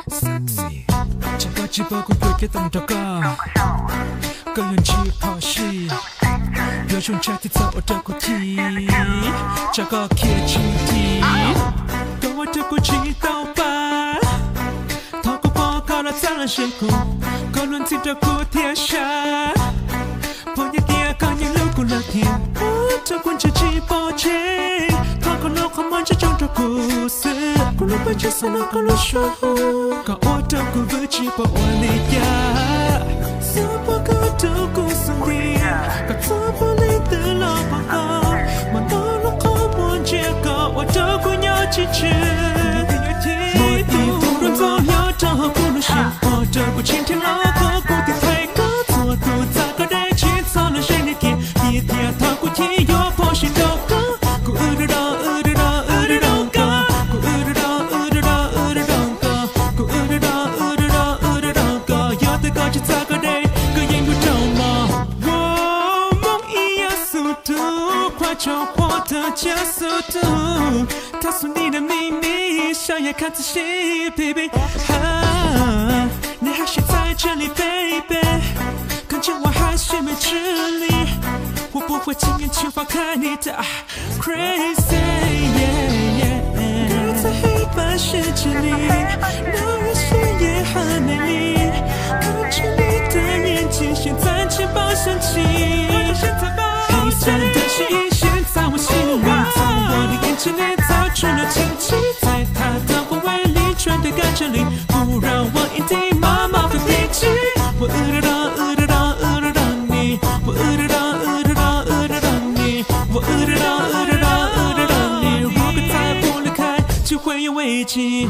Sexy，这个直播会给动祷告，高原气泡戏，有种车体走的过题，这个开启题，跟我的过去到白，透过报告了灿烂星空，高轮听着过天下，朋友点看你路过了天，我这滚着直播间，透过了狂欢这种的故事，咕噜把这所有咕噜说，搞我的故事直播我里呀，所有歌都故事里，搞错不里的老朋友，我都落空我结构，我的故要支持。我一不论走有正好咕噜是，我的故今天老歌故的太高，做都咋个的去操了谁的天，一天他故天有破心都高，故的到的到的到高，故的到的到的到高，故的到的到的到高，有的高就咋个的个烟不着吗？我梦一样速度，快就获得加速度，告诉你的秘密，想要看仔细 ，baby， 啊，你还是在这里 ，baby， 感觉我还是没治理，我不会轻言去放开你的 crazy， girl 在黑白世界里，那人鲜艳和美丽，看着你的眼睛，现在翅膀升起，黑色的心现在我心里，从我的眼睛里造出了奇迹，在他的环围里传递感觉里，不让我一定妈妈会脾气，我得到你，我得到你，我得到你，如果再不离开，就会有危机。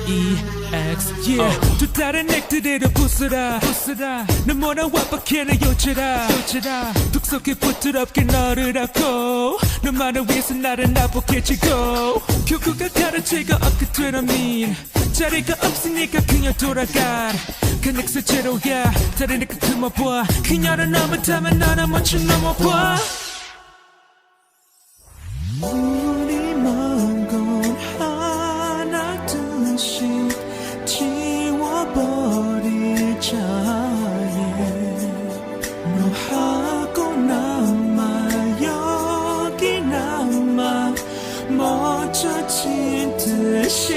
EX yeah， 最大的那个的不是的，能摸到我不看的有知道，독속에 부드럽게 너를 안고 너만을 위해서 나를 나보게지고 결국은 가라지가 없게 되라민 자리가 없으니까 그냥 돌아가 그 넥스제로야 다르니까 그만 봐 그녀를 넘어타면 너는 먼저 넘어봐 우리 먼 곳 하나 둘씩 지워버리자 너하고 남아 여기 남아 멈춰진 듯이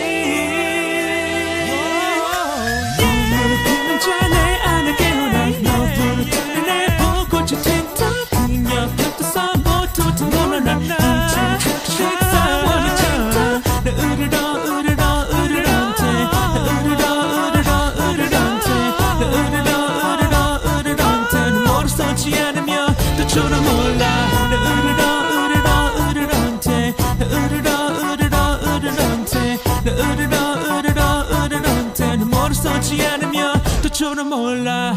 눈을 피는 자내 안에 깨어나 너부를 떠나 내 보고 질 텐데 그녀 곁에서 모두 다 놀아나 식사원을 찾다 나 저는 몰라 나 으르렁대 나 머리 쏘지 않으면 또 저는 몰라